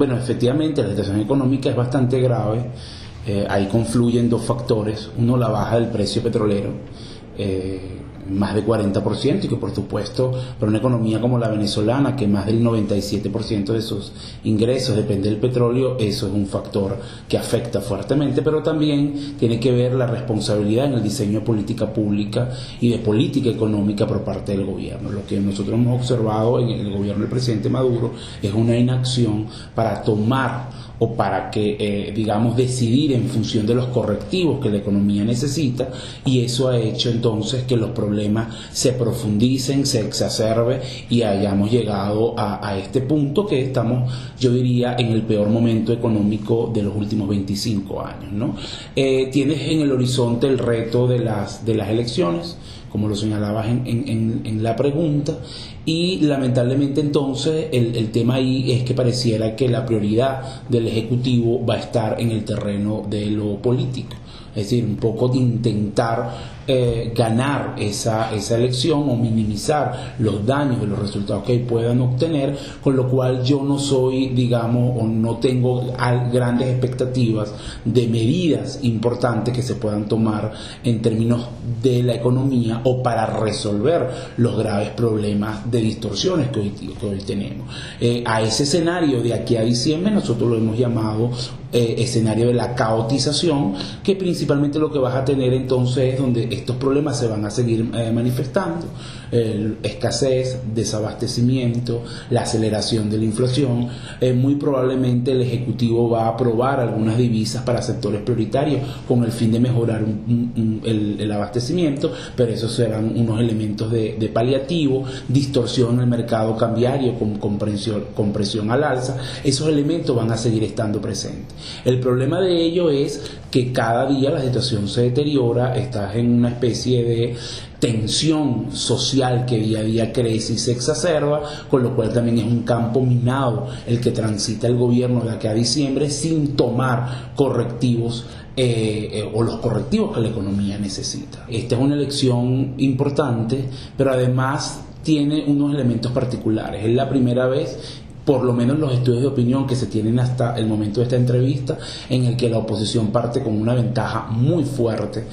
Bueno, efectivamente la situación económica es bastante grave. Ahí confluyen dos factores. Uno, la baja del precio petrolero, más de 40%, y que por supuesto para una economía como la venezolana, que más del 97% de sus ingresos depende del petróleo, eso es un factor que afecta fuertemente, pero también tiene que ver la responsabilidad en el diseño de política pública y de política económica por parte del gobierno. Lo que nosotros hemos observado en el gobierno del presidente Maduro es una inacción para tomar o para que, decidir en función de los correctivos que la economía necesita, y eso ha hecho entonces que los problemas se profundicen, se exacerben y hayamos llegado a este punto que estamos, yo diría, en el peor momento económico de los últimos 25 años, ¿no? Tienes en el horizonte el reto de las elecciones, como lo señalabas en la pregunta, y lamentablemente entonces el tema ahí es que pareciera que la prioridad del Ejecutivo va a estar en el terreno de lo político, es decir, un poco de intentar ganar esa elección o minimizar los daños de los resultados que puedan obtener, con lo cual yo no soy, o no tengo grandes expectativas de medidas importantes que se puedan tomar en términos de la economía o para resolver los graves problemas de distorsiones que hoy tenemos. A ese escenario de aquí a diciembre nosotros lo hemos llamado escenario de la caotización, que principalmente lo que vas a tener entonces es donde estos problemas se van a seguir manifestando: escasez, desabastecimiento, la aceleración de la inflación. Muy probablemente el Ejecutivo va a aprobar algunas divisas para sectores prioritarios con el fin de mejorar el abastecimiento, pero esos serán unos elementos de paliativo, distorsión en el mercado cambiario con presión al alza. Esos elementos van a seguir estando presentes. El problema de ello es que cada día la situación se deteriora, estás en una especie de tensión social que día a día crece y se exacerba, con lo cual también es un campo minado el que transita el gobierno de acá a diciembre sin tomar correctivos o los correctivos que la economía necesita. Esta es una elección importante, pero además tiene unos elementos particulares. Es la primera vez, por lo menos los estudios de opinión que se tienen hasta el momento de esta entrevista, en el que la oposición parte con una ventaja muy fuerte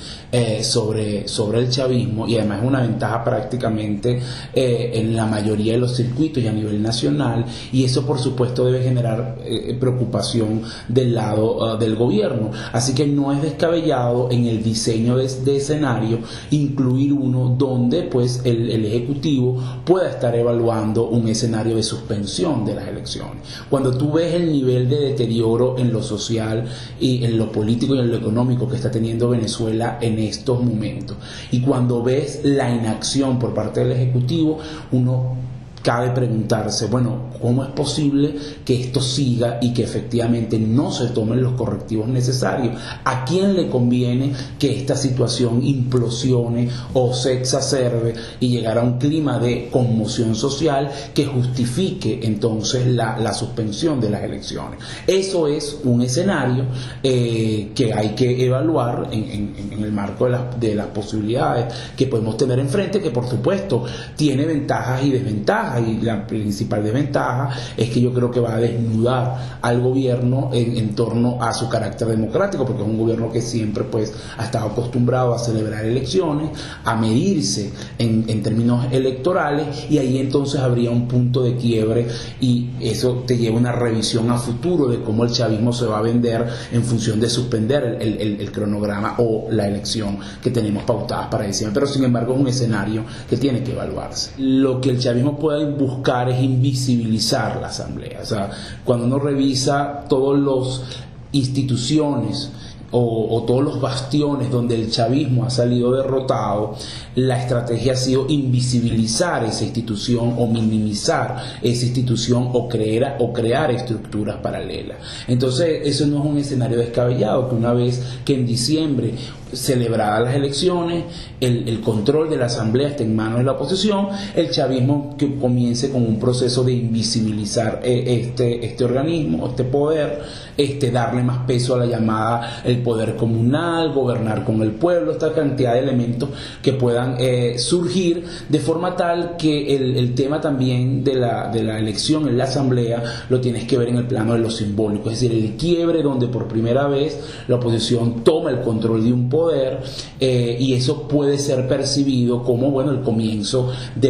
sobre el chavismo, y además es una ventaja prácticamente en la mayoría de los circuitos y a nivel nacional, y eso por supuesto debe generar preocupación del lado del gobierno. Así que no es descabellado en el diseño de escenario incluir uno donde pues el Ejecutivo pueda estar evaluando un escenario de suspensión de las elecciones. Cuando tú ves el nivel de deterioro en lo social y en lo político y en lo económico que está teniendo Venezuela en estos momentos, y cuando ves la inacción por parte del Ejecutivo, uno cabe preguntarse, bueno, ¿cómo es posible que esto siga y que efectivamente no se tomen los correctivos necesarios? ¿A quién le conviene que esta situación implosione o se exacerbe y llegar a un clima de conmoción social que justifique entonces la suspensión de las elecciones? Eso es un escenario que hay que evaluar en el marco de las posibilidades que podemos tener enfrente, que por supuesto tiene ventajas y desventajas. Y la principal desventaja es que yo creo que va a desnudar al gobierno en torno a su carácter democrático, porque es un gobierno que siempre pues ha estado acostumbrado a celebrar elecciones, a medirse en términos electorales, y ahí entonces habría un punto de quiebre, y eso te lleva a una revisión a futuro de cómo el chavismo se va a vender en función de suspender el cronograma o la elección que tenemos pautadas para diciembre. Pero sin embargo es un escenario que tiene que evaluarse. Lo que el chavismo puede buscar es invisibilizar la asamblea. O sea, cuando uno revisa todas las instituciones o todos los bastiones donde el chavismo ha salido derrotado, la estrategia ha sido invisibilizar esa institución o minimizar esa institución o crear estructuras paralelas. Entonces eso no es un escenario descabellado, que una vez que en diciembre celebradas las elecciones, el control de la asamblea está en manos de la oposición, el chavismo que comience con un proceso de invisibilizar este organismo, este poder, darle más peso a la llamada el poder comunal, gobernar con el pueblo, esta cantidad de elementos que puedan surgir de forma tal que el tema también de la elección en la asamblea lo tienes que ver en el plano de lo simbólico, es decir, el quiebre donde por primera vez la oposición toma el control de un poder, y eso puede ser percibido como, bueno, el comienzo de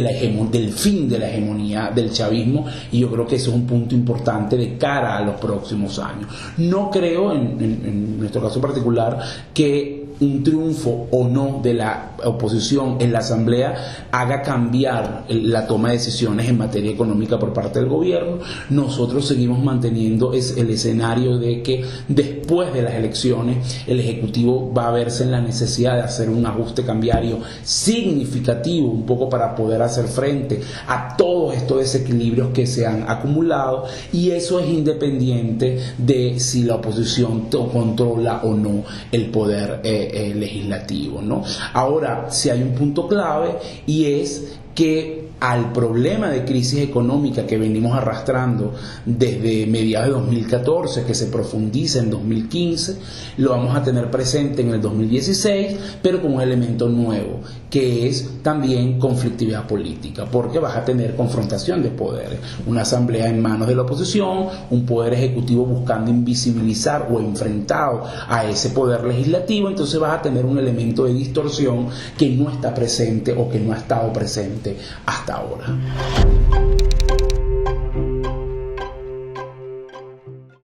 del fin de la hegemonía del chavismo, y yo creo que eso es un punto importante de cara a los próximos años. No creo, en nuestro caso particular, que un triunfo o no de la oposición en la asamblea haga cambiar la toma de decisiones en materia económica por parte del gobierno. Nosotros seguimos manteniendo el escenario de que después de las elecciones el Ejecutivo va a verse en la necesidad de hacer un ajuste cambiario significativo, un poco para poder hacer frente a todos estos desequilibrios que se han acumulado, y eso es independiente de si la oposición controla o no el poder legislativo, ¿no? Ahora, si hay un punto clave, y es que al problema de crisis económica que venimos arrastrando desde mediados de 2014, que se profundiza en 2015, lo vamos a tener presente en el 2016, pero con un elemento nuevo, que es también conflictividad política, porque vas a tener confrontación de poderes, una asamblea en manos de la oposición, un poder ejecutivo buscando invisibilizar o enfrentado a ese poder legislativo, entonces vas a tener un elemento de distorsión que no está presente o que no ha estado presente hasta ahora.